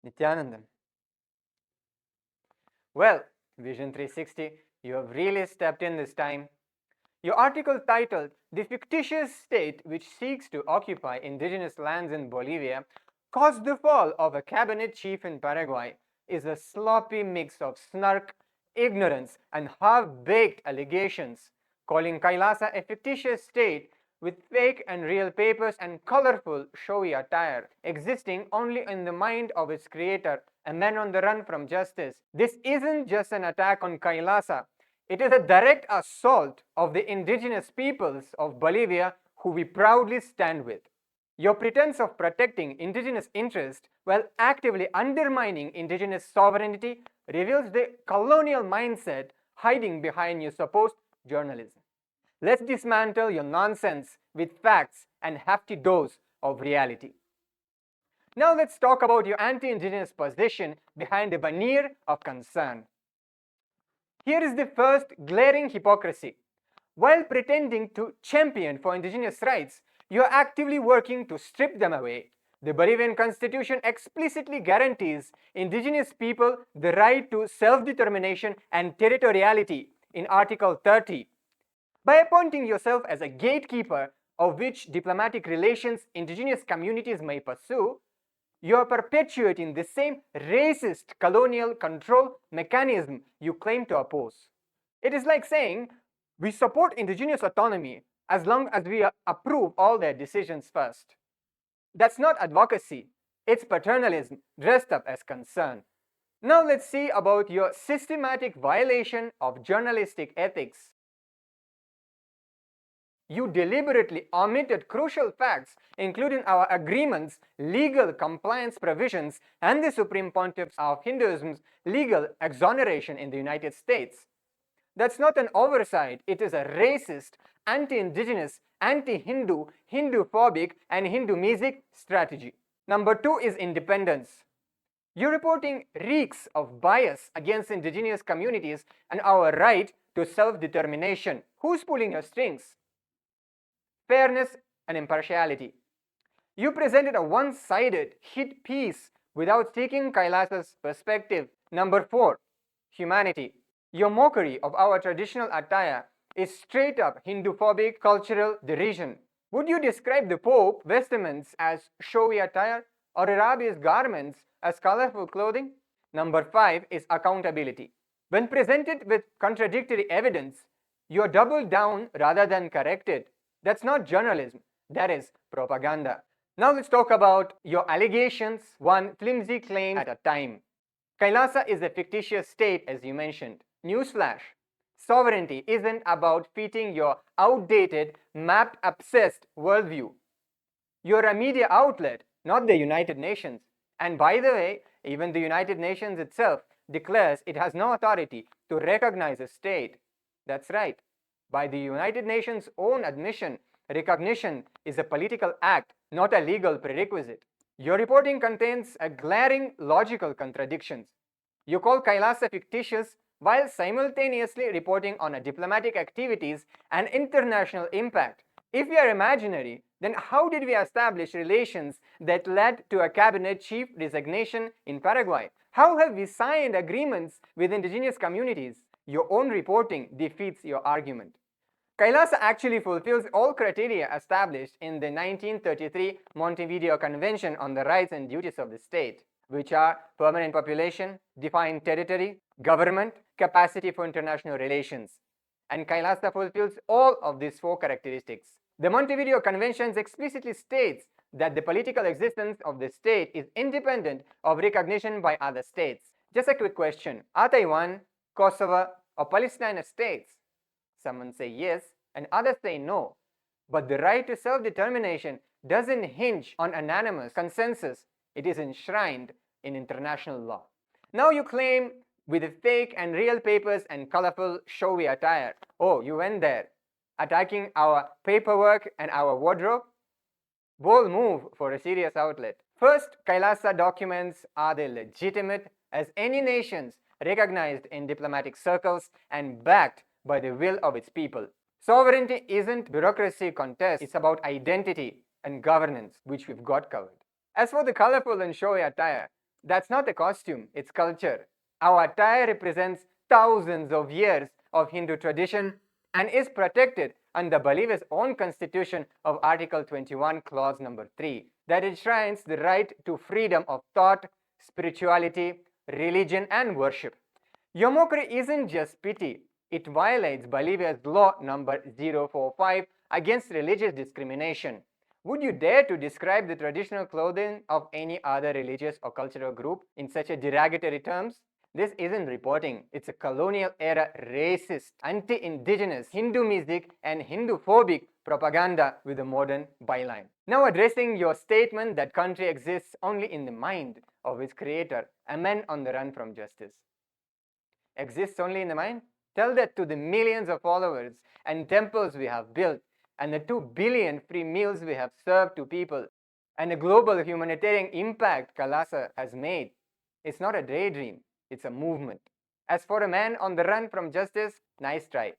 Nityanandan. Well, Vision 360, you have really stepped in this time. Your article titled "The Fictitious State Which Seeks to Occupy Indigenous Lands in Bolivia Caused the Fall of a Cabinet Chief in Paraguay" is a sloppy mix of snark, ignorance, and half-baked allegations, calling KAILASA a fictitious state with fake and real papers and colorful, showy attire, existing only in the mind of its creator, a man on the run from justice. This isn't just an attack on KAILASA. It is a direct assault of the indigenous peoples of Bolivia who we proudly stand with. Your pretense of protecting indigenous interests while actively undermining indigenous sovereignty reveals the colonial mindset hiding behind your supposed journalism. Let's dismantle your nonsense with facts and hefty dose of reality. Now let's talk about your anti-indigenous position behind a veneer of concern. Here is the first glaring hypocrisy. While pretending to champion for indigenous rights, you are actively working to strip them away. The Bolivian Constitution explicitly guarantees indigenous people the right to self-determination and territoriality in Article 30. By appointing yourself as a gatekeeper of which diplomatic relations indigenous communities may pursue, you are perpetuating the same racist colonial control mechanism you claim to oppose. It is like saying, we support indigenous autonomy as long as we approve all their decisions first. That's not advocacy, it's paternalism dressed up as concern. Now let's see about your systematic violation of journalistic ethics. You deliberately omitted crucial facts, including our agreements, legal compliance provisions, and the Supreme Pontiffs of Hinduism's legal exoneration in the United States. That's not an oversight, it is a racist, anti-indigenous, anti-Hindu, Hinduphobic, and Hindu-mesic strategy. Number 2 is independence. Your reporting reeks of bias against indigenous communities and our right to self-determination. Who's pulling your strings? Fairness and impartiality. You presented a one-sided hit piece without seeking KAILASA's perspective. Number 4, humanity. Your mockery of our traditional attire is straight-up Hinduphobic cultural derision. Would you describe the Pope's vestments as showy attire or Arabi's garments as colorful clothing? Number 5 is accountability. When presented with contradictory evidence, you double down rather than correct it. That's not journalism, that is propaganda. Now let's talk about your allegations, one flimsy claim at a time. KAILASA is a fictitious state, as you mentioned. Newsflash, sovereignty isn't about fitting your outdated, map-obsessed worldview. You're a media outlet, not the United Nations. And by the way, even the United Nations itself declares it has no authority to recognize a state. That's right. By the United Nations' own admission, recognition is a political act, not a legal prerequisite. Your reporting contains a glaring logical contradictions. You call KAILASA fictitious while simultaneously reporting on diplomatic activities and international impact. If we are imaginary, then how did we establish relations that led to a cabinet chief resignation in Paraguay? How have we signed agreements with indigenous communities? Your own reporting defeats your argument. KAILASA actually fulfills all criteria established in the 1933 Montevideo Convention on the Rights and Duties of the State, which are permanent population, defined territory, government, capacity for international relations. And KAILASA fulfills all of these 4 characteristics. The Montevideo Convention explicitly states that the political existence of the state is independent of recognition by other states. Just a quick question. Are Taiwan, Kosovo, or Palestine states? Some say yes, and others say no. But the right to self-determination doesn't hinge on unanimous consensus. It is enshrined in international law. Now you claim with the fake and real papers and colorful, showy attire. Oh, you went there, attacking our paperwork and our wardrobe? Bold move for a serious outlet. First, KAILASA documents are the legitimate as any nations recognized in diplomatic circles and backed by the will of its people. Sovereignty isn't bureaucracy contest, it's about identity and governance, which we've got covered. As for the colorful and showy attire, That's not a costume, it's culture. Our attire represents thousands of years of Hindu tradition and is protected under the believer's own constitution of Article 21, Clause number 3, that enshrines the right to freedom of thought, spirituality, religion, and worship. Your mockery isn't just pity, it violates Bolivia's law number 045 against religious discrimination. Would you dare to describe the traditional clothing of any other religious or cultural group in such a derogatory terms? This isn't reporting, it's a colonial era racist, anti-indigenous, Hindu music and Hinduphobic propaganda with a modern byline. Now addressing your statement that country exists only in the mind of its creator, a man on the run from justice. Exists only in the mind? Tell that to the millions of followers and temples we have built, and the 2 billion free meals we have served to people, and the global humanitarian impact KAILASA has made. It's not a daydream, it's a movement. As for a man on the run from justice, nice try.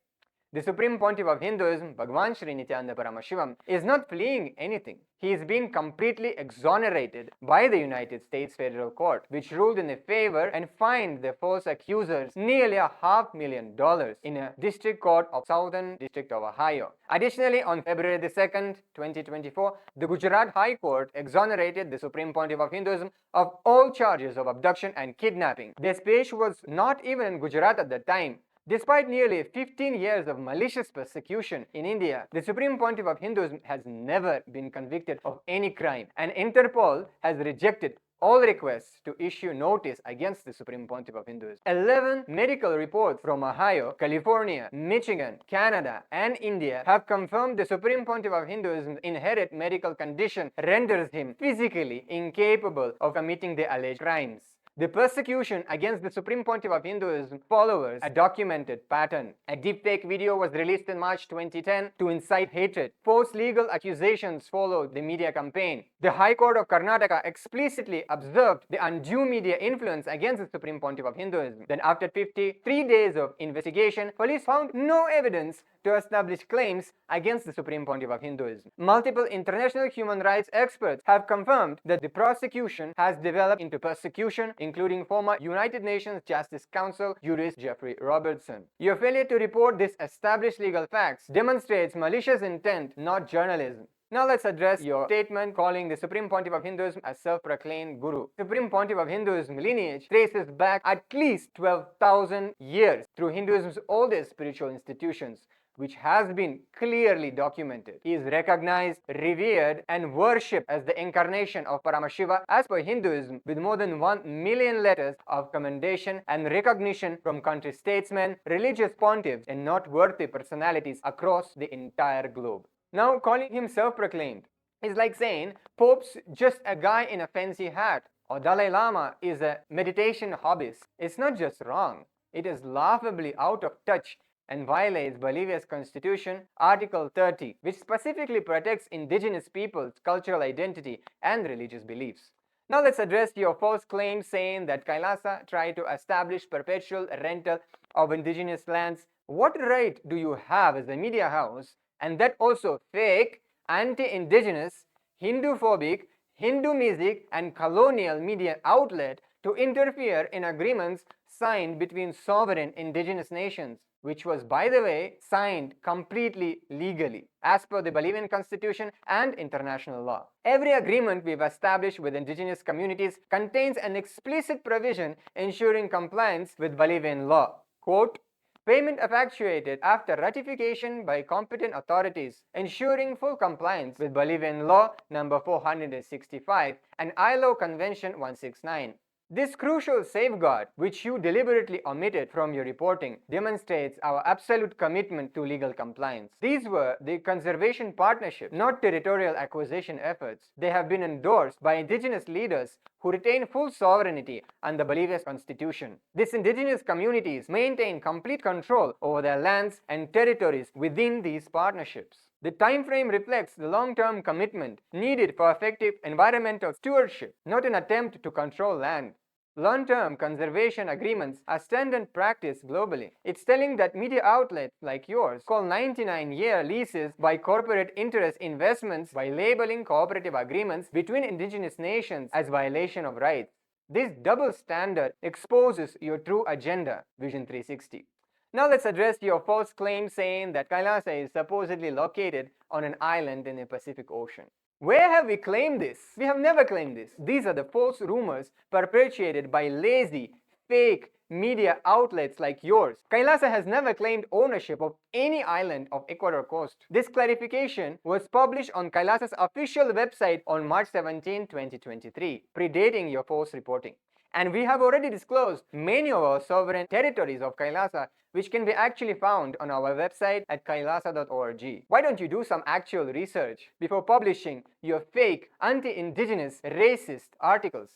The Supreme Pontiff of Hinduism, Bhagwan Sri Nityananda Paramashivam, is not fleeing anything. He is being completely exonerated by the United States Federal Court, which ruled in his favor and fined the false accusers nearly $500,000 in a district court of Southern District of Ohio. Additionally, on February the 2nd, 2024, the Gujarat High Court exonerated the Supreme Pontiff of Hinduism of all charges of abduction and kidnapping. This page was not even in Gujarat at the time. Despite nearly 15 years of malicious persecution in India, the Supreme Pontiff of Hinduism has never been convicted of any crime, and Interpol has rejected all requests to issue notice against the Supreme Pontiff of Hinduism. 11 medical reports from Ohio, California, Michigan, Canada, and India have confirmed the Supreme Pontiff of Hinduism's inherent medical condition renders him physically incapable of committing the alleged crimes. The persecution against the Supreme Pontiff of Hinduism follows a documented pattern. A deepfake video was released in March 2010 to incite hatred. False legal accusations followed the media campaign. The High Court of Karnataka explicitly observed the undue media influence against the Supreme Pontiff of Hinduism. Then after 53 days of investigation, police found no evidence to establish claims against the Supreme Pontiff of Hinduism. Multiple international human rights experts have confirmed that the prosecution has developed into persecution, including former United Nations Justice Council jurist Jeffrey Robertson. Your failure to report these established legal facts demonstrates malicious intent, not journalism. Now let's address your statement calling the Supreme Pontiff of Hinduism a self-proclaimed guru. Supreme Pontiff of Hinduism lineage traces back at least 12,000 years through Hinduism's oldest spiritual institutions, which has been clearly documented. He is recognized, revered, and worshipped as the incarnation of Paramashiva as per Hinduism, with more than 1 million letters of commendation and recognition from country statesmen, religious pontiffs, and noteworthy personalities across the entire globe. Now, calling him self-proclaimed is like saying Pope's just a guy in a fancy hat, or Dalai Lama is a meditation hobbyist. It's not just wrong, it is laughably out of touch and violates Bolivia's constitution, Article 30, which specifically protects indigenous peoples' cultural identity and religious beliefs. Now let's address your false claim saying that KAILASA tried to establish perpetual rental of indigenous lands. What right do you have as a media house, and that also fake, anti-indigenous, Hinduphobic, Hindu music and colonial media outlet to interfere in agreements signed between sovereign indigenous nations, which was, by the way, signed completely legally as per the Bolivian constitution and international law. Every agreement we've established with indigenous communities contains an explicit provision ensuring compliance with Bolivian law. Quote, payment effectuated after ratification by competent authorities, ensuring full compliance with Bolivian law number 465 and ILO Convention 169. This crucial safeguard, which you deliberately omitted from your reporting, demonstrates our absolute commitment to legal compliance. These were the conservation partnership, not territorial acquisition efforts. They have been endorsed by indigenous leaders who retain full sovereignty under Bolivia's constitution. These indigenous communities maintain complete control over their lands and territories within these partnerships. The time frame reflects the long-term commitment needed for effective environmental stewardship, not an attempt to control land. Long-term conservation agreements are standard practice globally. It's telling that media outlets like yours call 99-year leases by corporate interest investments by labeling cooperative agreements between indigenous nations as violation of rights. This double standard exposes your true agenda, Vision 360. Now let's address your false claim saying that KAILASA is supposedly located on an island in the Pacific Ocean. Where have we claimed this? We have never claimed this. These are the false rumors perpetuated by lazy, fake media outlets like yours. KAILASA has never claimed ownership of any island of Ecuador coast. This clarification was published on KAILASA's official website on March 17, 2023, predating your false reporting. And we have already disclosed many of our sovereign territories of KAILASA, which can be actually found on our website at kailasa.org. Why don't you do some actual research before publishing your fake, anti-indigenous, racist articles?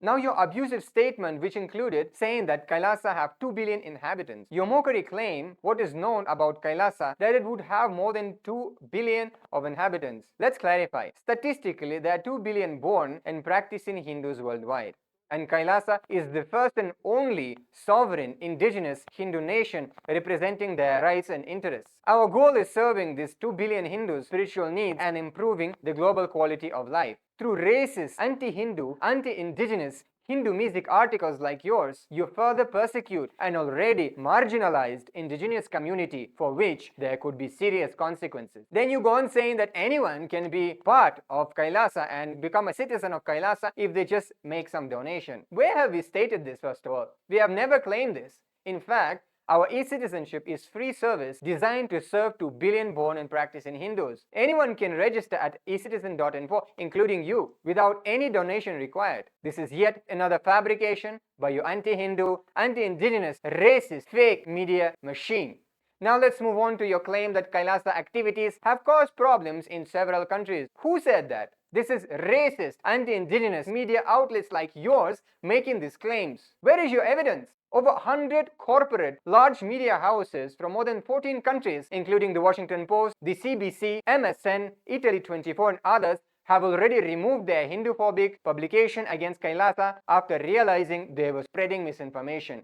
Now your abusive statement, which included saying that KAILASA have 2 billion inhabitants. Your mockery claim, what is known about KAILASA, that it would have more than 2 billion of inhabitants. Let's clarify. Statistically, there are 2 billion born and practicing Hindus worldwide. And KAILASA is the first and only sovereign indigenous Hindu nation representing their rights and interests. Our goal is serving these 2 billion Hindus' spiritual needs and improving the global quality of life. Through racist, anti-Hindu, anti-indigenous Hindu music articles like yours, you further persecute an already marginalized indigenous community for which there could be serious consequences. Then you go on saying that anyone can be part of KAILASA and become a citizen of KAILASA if they just make some donation. Where have we stated this, first of all? We have never claimed this. In fact, our e-citizenship is free service designed to serve 2 billion born and practicing Hindus. Anyone can register at ecitizen.info, including you, without any donation required. This is yet another fabrication by your anti-Hindu, anti-indigenous, racist, fake media machine. Now let's move on to your claim that KAILASA activities have caused problems in several countries. Who said that? This is racist, anti-indigenous media outlets like yours making these claims. Where is your evidence? Over 100 corporate large media houses from more than 14 countries, including the Washington Post, the CBC, MSN, Italy 24 and others, have already removed their Hinduphobic publication against KAILASA after realizing they were spreading misinformation.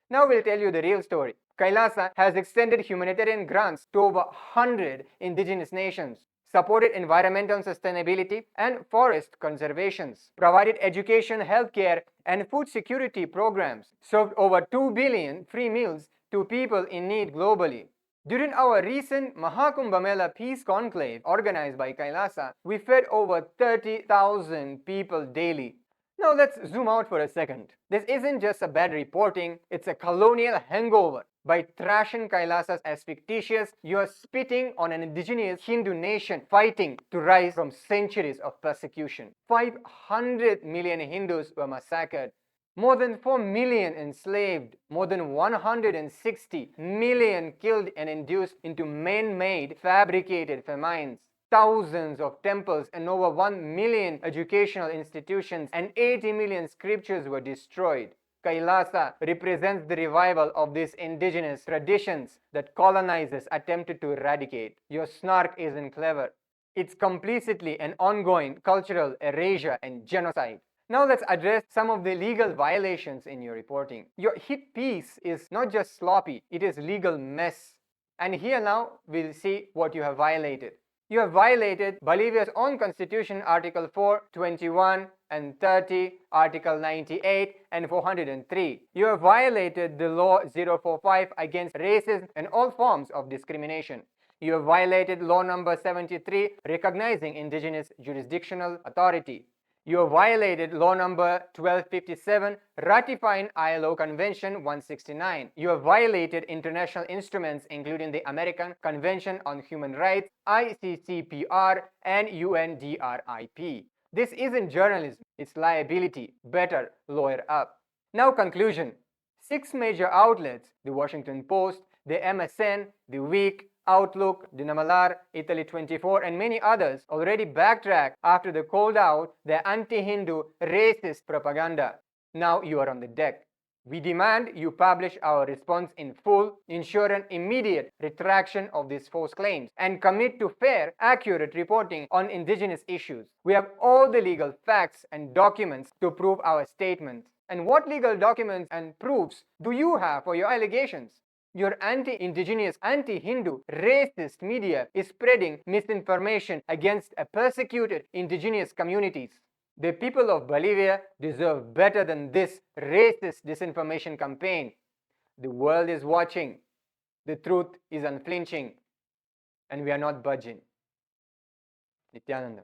Now we'll tell you the real story. KAILASA has extended humanitarian grants to over 100 indigenous nations, supported environmental sustainability and forest conservations, provided education, healthcare, and food security programs, served over 2 billion free meals to people in need globally. During our recent Mahakumbh Mela Peace Conclave organized by KAILASA, we fed over 30,000 people daily. Now let's zoom out for a second. This isn't just a bad reporting, it's a colonial hangover. By trashing KAILASA as fictitious, you are spitting on an indigenous Hindu nation fighting to rise from centuries of persecution. 500 million Hindus were massacred, more than 4 million enslaved, more than 160 million killed and induced into man-made, fabricated famines. Thousands of temples and over 1 million educational institutions and 80 million scriptures were destroyed. KAILASA represents the revival of these indigenous traditions that colonizers attempted to eradicate. Your snark isn't clever. It's complicitly an ongoing cultural erasure and genocide. Now let's address some of the legal violations in your reporting. Your hit piece is not just sloppy, it is legal mess. And here now we'll see what you have violated. You have violated Bolivia's own constitution, Article 4, 21 and 30, Article 98 and 403. You have violated the Law 045 against racism and all forms of discrimination. You have violated Law number 73, recognizing indigenous jurisdictional authority. You have violated Law number 1257, ratifying ILO Convention 169. You have violated international instruments including the American Convention on Human Rights, ICCPR, and UNDRIP. This isn't journalism, it's liability. Better lawyer up. Now conclusion. 6 major outlets, the Washington Post, the MSN, the Week, Outlook, Dinamalar, Italy 24 and many others already backtracked after they called out their anti-Hindu racist propaganda. Now you are on the deck. We demand you publish our response in full, ensure an immediate retraction of these false claims, and commit to fair, accurate reporting on indigenous issues. We have all the legal facts and documents to prove our statements. And what legal documents and proofs do you have for your allegations? Your anti-indigenous, anti-Hindu, racist media is spreading misinformation against persecuted indigenous communities. The people of Bolivia deserve better than this racist disinformation campaign. The world is watching. The truth is unflinching. And we are not budging. Nityananda.